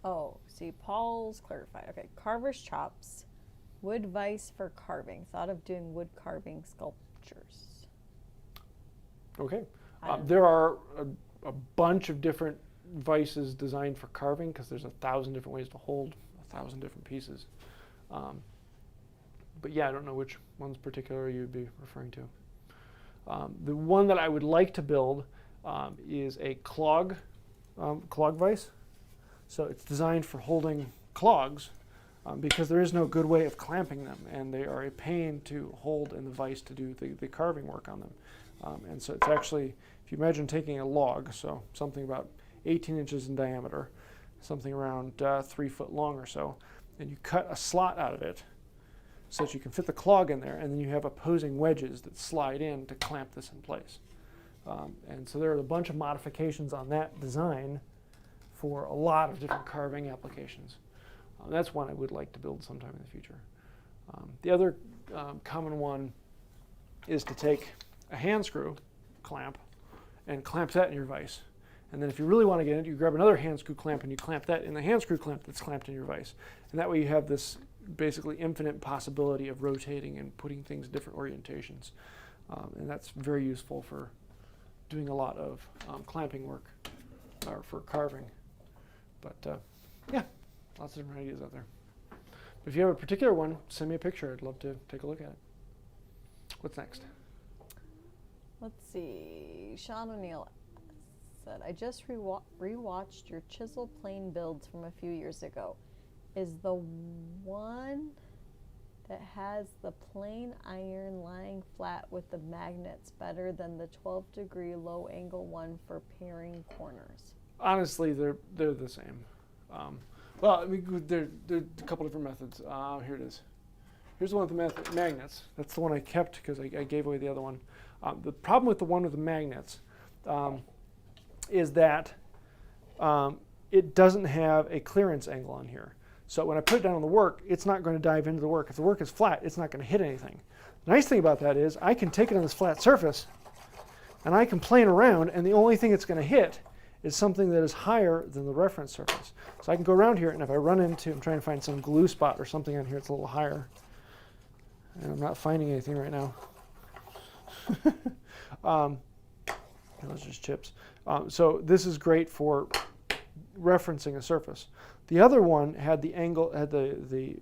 Oh, see, Paul's clarified. Okay, carver's chops, wood vise for carving. Thought of doing wood carving sculptures. Okay. There are a bunch of different vices designed for carving because there's 1,000 different ways to hold 1,000 different pieces. But yeah, I don't know which ones particular you'd be referring to. The one that I would like to build is a clog vise. So it's designed for holding clogs because there is no good way of clamping them, and they are a pain to hold in the vise to do the carving work on them. And so it's actually, if you imagine taking a log, so something about 18 inches in diameter, something around 3 foot long or so, and you cut a slot out of it so that you can fit the clog in there, and then you have opposing wedges that slide in to clamp this in place. And so there are a bunch of modifications on that design for a lot of different carving applications. That's one I would like to build sometime in the future. The other common one is to take a hand screw clamp and clamp that in your vise. And then if you really want to get it, you grab another hand screw clamp and you clamp that in the hand screw clamp that's clamped in your vise. And that way you have this basically infinite possibility of rotating and putting things in different orientations. And that's very useful for doing a lot of clamping work or for carving. But yeah, lots of different ideas out there. But if you have a particular one, send me a picture. I'd love to take a look at it. What's next? Let's see. Sean O'Neill said, I just rewatched your chisel plane builds from a few years ago. Is the one that has the plain iron lying flat with the magnets better than the 12-degree low angle one for paring corners? Honestly, they're the same. Well, I mean, there are a couple different methods. Here it is. Here's the one with the magnets. That's the one I kept because I gave away the other one. The problem with the one with the magnets is that it doesn't have a clearance angle on here. So when I put it down on the work, it's not going to dive into the work. If the work is flat, it's not going to hit anything. The nice thing about that is I can take it on this flat surface and I can plane around, and the only thing it's going to hit is something that is higher than the reference surface. So I can go around here, and if I run into, I'm trying to find some glue spot or something on here that's a little higher. And I'm not finding anything right now. Those are just chips. So this is great for referencing a surface. The other one had the angle, had the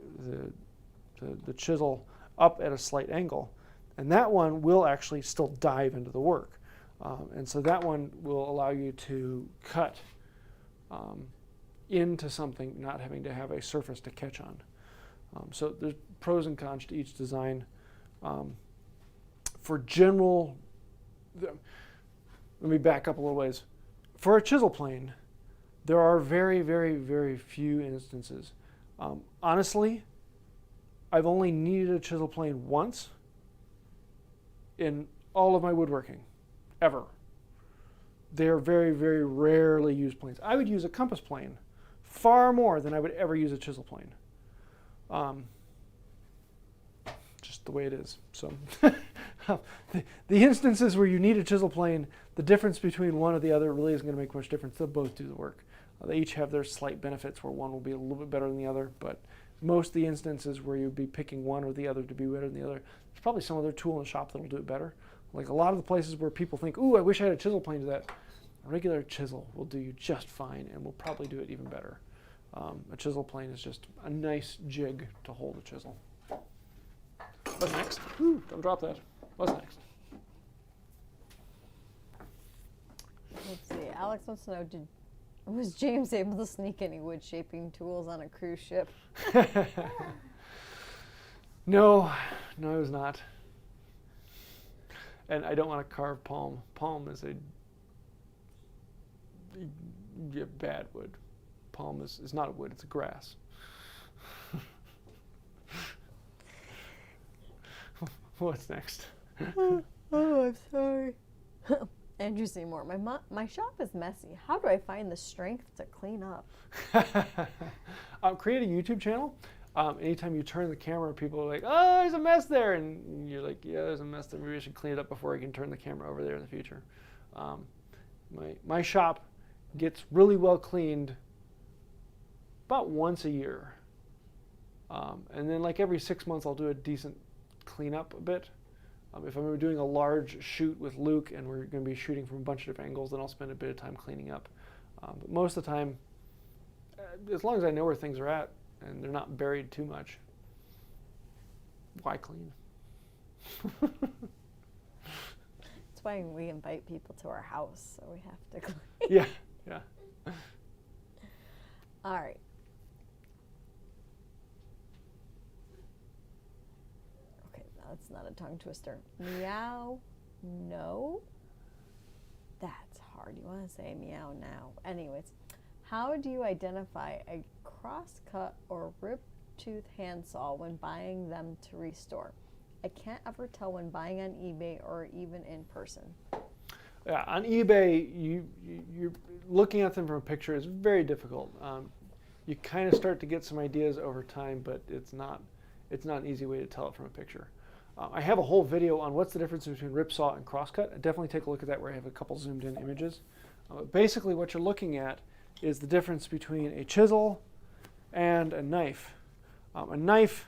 chisel up at a slight angle, and that one will actually still dive into the work. And so that one will allow you to cut into something, not having to have a surface to catch on. So there's pros and cons to each design. For general, let me back up a little ways. For a chisel plane, there are very, very, very few instances. Honestly, I've only needed a chisel plane once in all of my woodworking, ever. They are very, very rarely used planes. I would use a compass plane far more than I would ever use a chisel plane. Just the way it is. So the instances where you need a chisel plane, the difference between one or the other really isn't going to make much difference. They'll both do the work. They each have their slight benefits where one will be a little bit better than the other, but most of the instances where you'd be picking one or the other to be better than the other, there's probably some other tool in the shop that'll do it better. Like a lot of the places where people think, ooh, I wish I had a chisel plane to that, a regular chisel will do you just fine and will probably do it even better. A chisel plane is just a nice jig to hold a chisel. What's next? Ooh, don't drop that. What's next? Let's see. Alex wants to know, was James able to sneak any wood shaping tools on a cruise ship? No, I was not. And I don't want to carve palm. Palm is a bad wood. Palm is not a wood, it's a grass. What's next? Oh, I'm sorry. Andrew Seymour, my shop is messy. How do I find the strength to clean up? Create a YouTube channel. Anytime you turn the camera, people are like, oh, there's a mess there. And you're like, yeah, there's a mess there. Maybe I should clean it up before I can turn the camera over there in the future. My shop gets really well cleaned about once a year. And then like every 6 months, I'll do a decent cleanup a bit. If I'm doing a large shoot with Luke and we're going to be shooting from a bunch of different angles, then I'll spend a bit of time cleaning up. But most of the time, as long as I know where things are at and they're not buried too much, why clean? That's why we invite people to our house, so we have to clean. Yeah. All right. That's not a tongue twister. Meow, no. That's hard. You want to say meow now. Anyways, how do you identify a cross-cut or rip-tooth handsaw when buying them to restore? I can't ever tell when buying on eBay or even in person. Yeah, on eBay, you're looking at them from a picture is very difficult. You kind of start to get some ideas over time, but it's not an easy way to tell it from a picture. I have a whole video on what's the difference between rip saw and crosscut. Definitely take a look at that where I have a couple zoomed in images. Basically what you're looking at is the difference between a chisel and a knife. A knife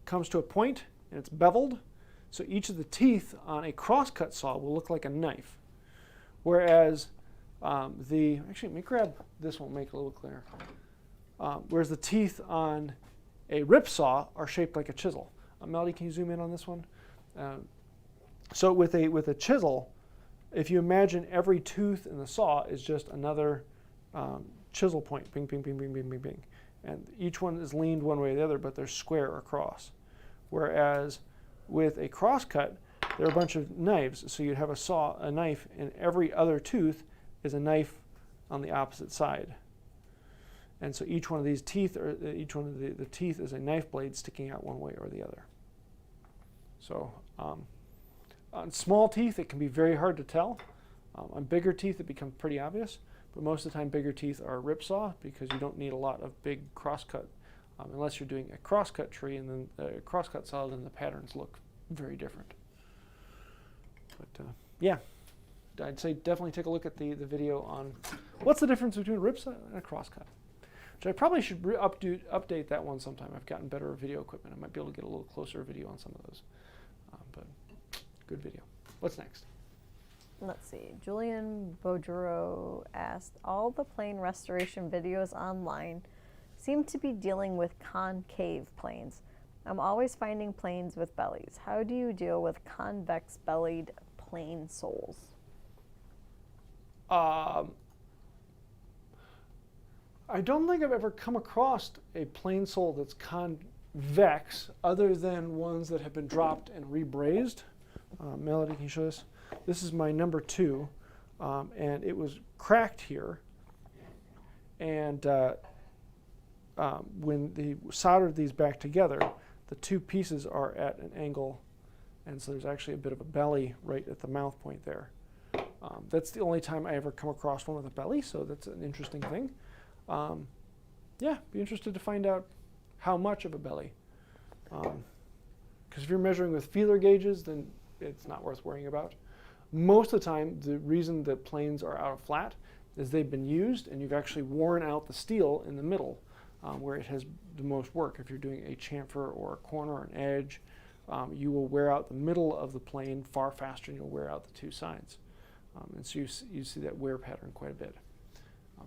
comes to a point and it's beveled, so each of the teeth on a crosscut saw will look like a knife. Whereas actually let me grab this one, make it a little clearer. Whereas the teeth on a rip saw are shaped like a chisel. Melody, can you zoom in on this one? So with a chisel, if you imagine every tooth in the saw is just another chisel point, bing, bing, bing, bing, bing, bing, bing. And each one is leaned one way or the other, but they're square across. Whereas with a crosscut, there are a bunch of knives. So you'd have a knife, and every other tooth is a knife on the opposite side. And so each one of these teeth, each one of the teeth is a knife blade sticking out one way or the other. So on small teeth, it can be very hard to tell. On bigger teeth, it becomes pretty obvious. But most of the time, bigger teeth are ripsaw because you don't need a lot of big crosscut unless you're doing a crosscut tree, and then a crosscut saw, then the patterns look very different. But yeah, I'd say definitely take a look at the video on what's the difference between a ripsaw and a crosscut. Which I probably should update that one sometime. I've gotten better video equipment. I might be able to get a little closer video on some of those. But good video. What's next? Let's see. Julien Boudreau asked, all the plane restoration videos online seem to be dealing with concave planes. I'm always finding planes with bellies. How do you deal with convex-bellied plane soles? I don't think I've ever come across a plane sole that's convex other than ones that have been dropped and rebraised. Melody, can you show this? This is my number 2, and it was cracked here. And when they soldered these back together, the two pieces are at an angle, and so there's actually a bit of a belly right at the mouth point there. That's the only time I ever come across one with a belly, so that's an interesting thing. Yeah, be interested to find out how much of a belly. Because if you're measuring with feeler gauges, then it's not worth worrying about. Most of the time, the reason that planes are out of flat is they've been used and you've actually worn out the steel in the middle where it has the most work. If you're doing a chamfer or a corner or an edge, you will wear out the middle of the plane far faster than you'll wear out the two sides. And so you see that wear pattern quite a bit.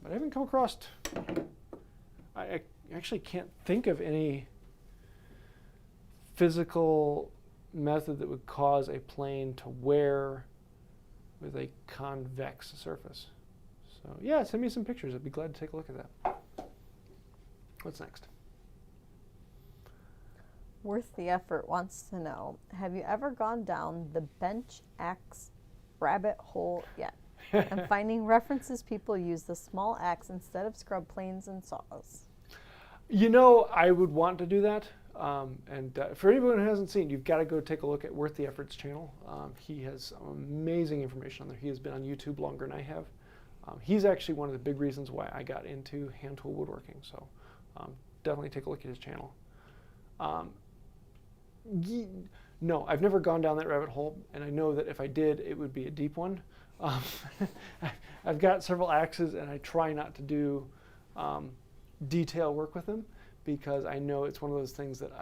But I haven't come across, I actually can't think of any physical method that would cause a plane to wear with a convex surface. So yeah, send me some pictures. I'd be glad to take a look at that. What's next? Worth the Effort wants to know, have you ever gone down the bench axe rabbit hole yet? I'm finding references people use the small axe instead of scrub planes and saws. You know, I would want to do that. For anyone who hasn't seen, you've got to go take a look at Worth the Effort's channel. He has some amazing information on there. He has been on YouTube longer than I have. He's actually one of the big reasons why I got into hand tool woodworking. So definitely take a look at his channel. No, I've never gone down that rabbit hole, and I know that if I did, it would be a deep one. I've got several axes, and I try not to do detail work with them because I know it's one of those things that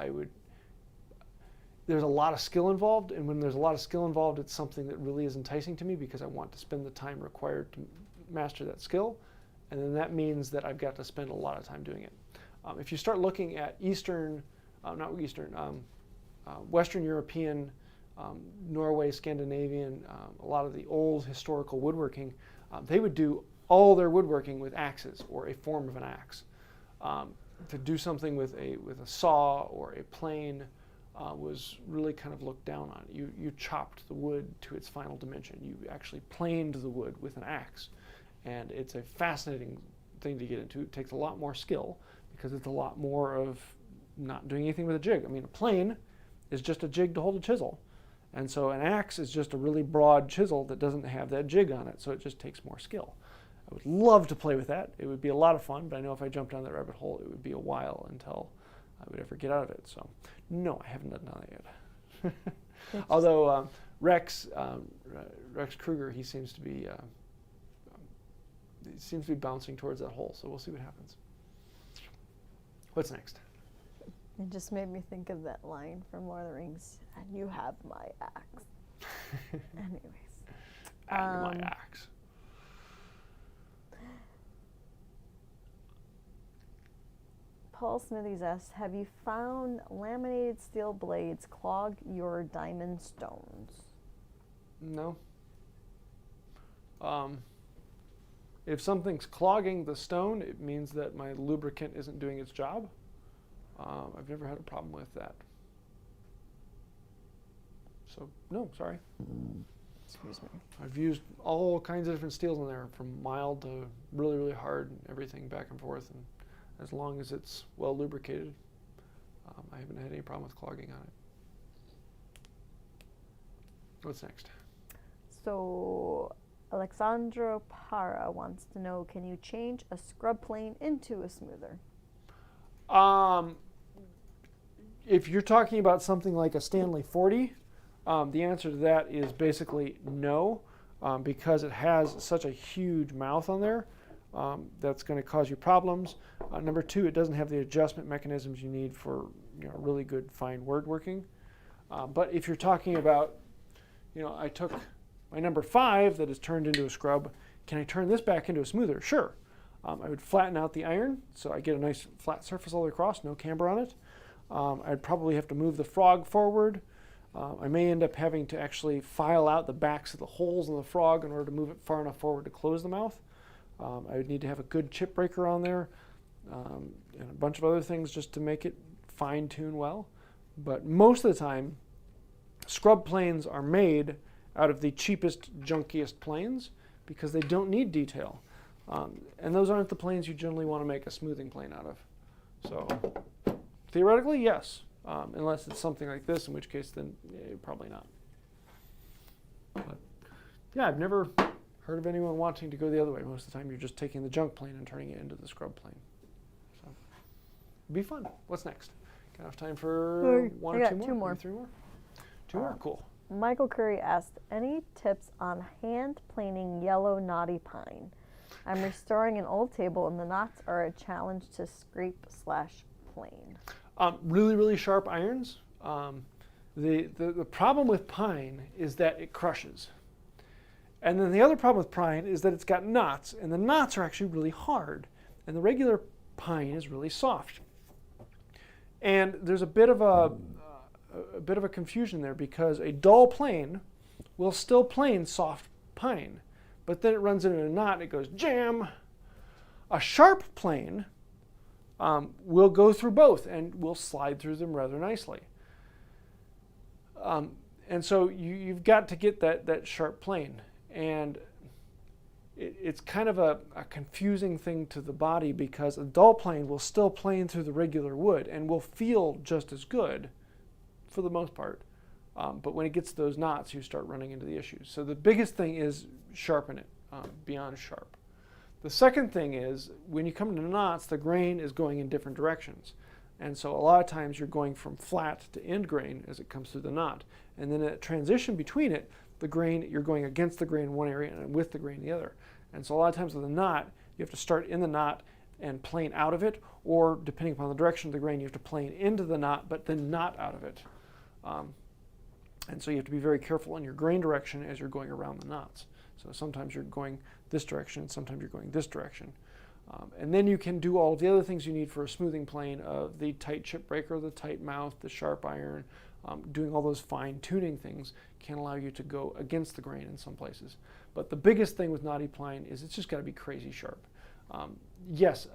there's a lot of skill involved, and when there's a lot of skill involved, it's something that really is enticing to me because I want to spend the time required to master that skill, and then that means that I've got to spend a lot of time doing it. If you start looking at Western European, Norway, Scandinavian, a lot of the old historical woodworking, they would do all their woodworking with axes or a form of an axe. To do something with a saw or a plane was really kind of looked down on. You chopped the wood to its final dimension. You actually planed the wood with an axe. And it's a fascinating thing to get into. It takes a lot more skill because it's a lot more of not doing anything with a jig. I mean, a plane is just a jig to hold a chisel. And so an axe is just a really broad chisel that doesn't have that jig on it, so it just takes more skill. I would love to play with that. It would be a lot of fun, but I know if I jumped down that rabbit hole, it would be a while until I would ever get out of it. So no, I haven't done that yet. Although Rex Kruger, he seems to be bouncing towards that hole, so we'll see what happens. What's next? It just made me think of that line from Lord of the Rings, and you have my axe. Anyways. And my axe. Paul Smithies asks, have you found laminated steel blades clog your diamond stones? No. If something's clogging the stone, it means that my lubricant isn't doing its job. I've never had a problem with that. So, no, sorry. Excuse me. I've used all kinds of different steels in there, from mild to really, really hard, and everything back and forth. And as long as it's well lubricated, I haven't had any problem with clogging on it. What's next? So Alexandro Parra wants to know, can you change a scrub plane into a smoother? If you're talking about something like a Stanley 40, the answer to that is basically no, because it has such a huge mouth on there. That's going to cause you problems. Number two, it doesn't have the adjustment mechanisms you need for really good fine woodworking. But if you're talking about, I took my number 5 that is turned into a scrub. Can I turn this back into a smoother? Sure. I would flatten out the iron so I get a nice flat surface all the way across, no camber on it. I'd probably have to move the frog forward. I may end up having to actually file out the backs of the holes in the frog in order to move it far enough forward to close the mouth. I would need to have a good chip breaker on there and a bunch of other things just to make it fine-tune well. But most of the time, scrub planes are made out of the cheapest, junkiest planes because they don't need detail. And those aren't the planes you generally want to make a smoothing plane out of. So theoretically, yes, unless it's something like this, in which case then probably not. But yeah, I've never heard of anyone wanting to go the other way. Most of the time you're just taking the junk plane and turning it into the scrub plane. So it'd be fun. What's next? Got enough time for one or two more? Two more. Maybe 3 more? 2 more? Cool. Michael Curry asked, any tips on hand planing yellow knotty pine? I'm restoring an old table and the knots are a challenge to scrape/plane. Really, really sharp irons. The problem with pine is that it crushes. And then the other problem with pine is that it's got knots, and the knots are actually really hard, and the regular pine is really soft. And there's a bit of a confusion there because a dull plane will still plane soft pine, but then it runs into a knot and it goes jam. A sharp plane will go through both and will slide through them rather nicely. And so you've got to get that sharp plane. And it's kind of a confusing thing to the body because a dull plane will still plane through the regular wood and will feel just as good for the most part. But when it gets to those knots, you start running into the issues. So the biggest thing is sharpen it beyond sharp. The second thing is when you come to knots, the grain is going in different directions. And so a lot of times you're going from flat to end grain as it comes through the knot. And then at transition between it, the grain, you're going against the grain in one area and with the grain in the other. And so a lot of times with a knot, you have to start in the knot and plane out of it, or depending upon the direction of the grain, you have to plane into the knot, but then not out of it. And so you have to be very careful in your grain direction as you're going around the knots. So sometimes you're going this direction, sometimes you're going this direction. And then you can do all of the other things you need for a smoothing plane of the tight chip breaker, the tight mouth, the sharp iron. Doing all those fine tuning things can allow you to go against the grain in some places. But the biggest thing with knotty pine is it's just got to be crazy sharp. Yes,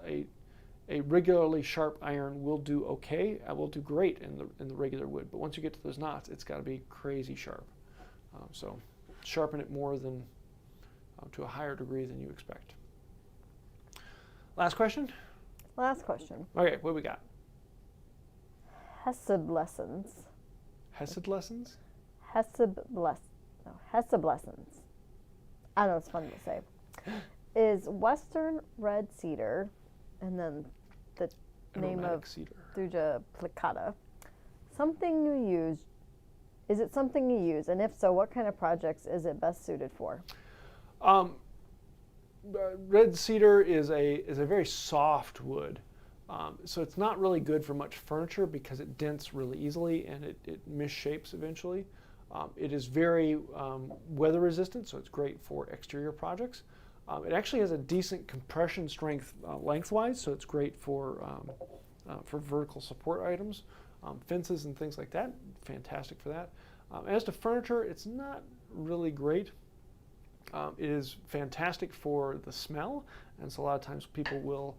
a regularly sharp iron will do okay. Will do great in the regular wood. But once you get to those knots, it's got to be crazy sharp. So sharpen it more than to a higher degree than you expect. Last question? Last question. Okay, what do we got? Hesed lessons. Hesed lessons? Hesed lessons. I know it's fun to say. Is Western Red Cedar, and then the name of cedar. Thuja plicata, something you use? Is it something you use? And if so, what kind of projects is it best suited for? Red cedar is a very soft wood. So it's not really good for much furniture because it dents really easily and it misshapes eventually. It is very weather resistant, so it's great for exterior projects. It actually has a decent compression strength lengthwise, so it's great for vertical support items, fences and things like that. Fantastic for that. As to furniture, it's not really great. It is fantastic for the smell, and so a lot of times people will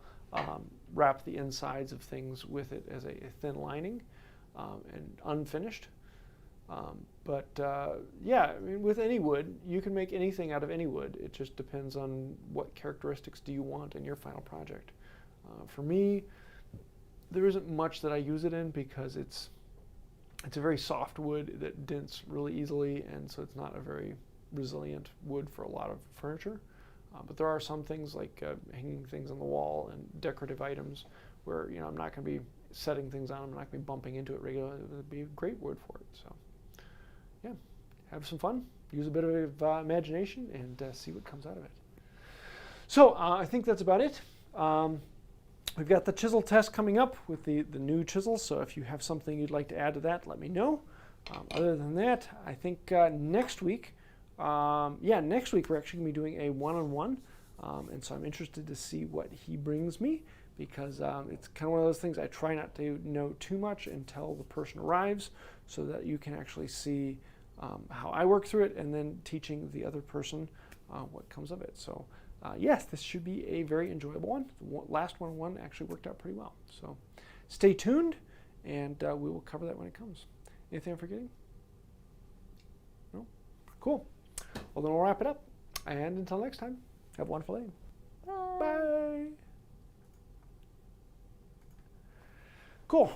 wrap the insides of things with it as a thin lining and unfinished. Yeah, I mean, with any wood, you can make anything out of any wood. It just depends on what characteristics do you want in your final project. For me, there isn't much that I use it in because it's it's a very soft wood that dents really easily, and so it's not a very resilient wood for a lot of furniture. But there are some things like hanging things on the wall and decorative items where I'm not going to be setting things on. I'm not going to be bumping into it regularly. It would be a great wood for it. So, yeah, have some fun. Use a bit of imagination and see what comes out of it. So I think that's about it. We've got the chisel test coming up with the new chisel, so if you have something you'd like to add to that, let me know. Other than that, I think next week, next week we're actually going to be doing a one-on-one, and so I'm interested to see what he brings me, because it's kind of one of those things I try not to know too much until the person arrives, so that you can actually see how I work through it, and then teaching the other person what comes of it. So yes, this should be a very enjoyable one. The last one actually worked out pretty well. So stay tuned, and we will cover that when it comes. Anything I'm forgetting? No? Cool. Well, then we'll wrap it up. And until next time, have a wonderful day. Bye. Bye. Cool.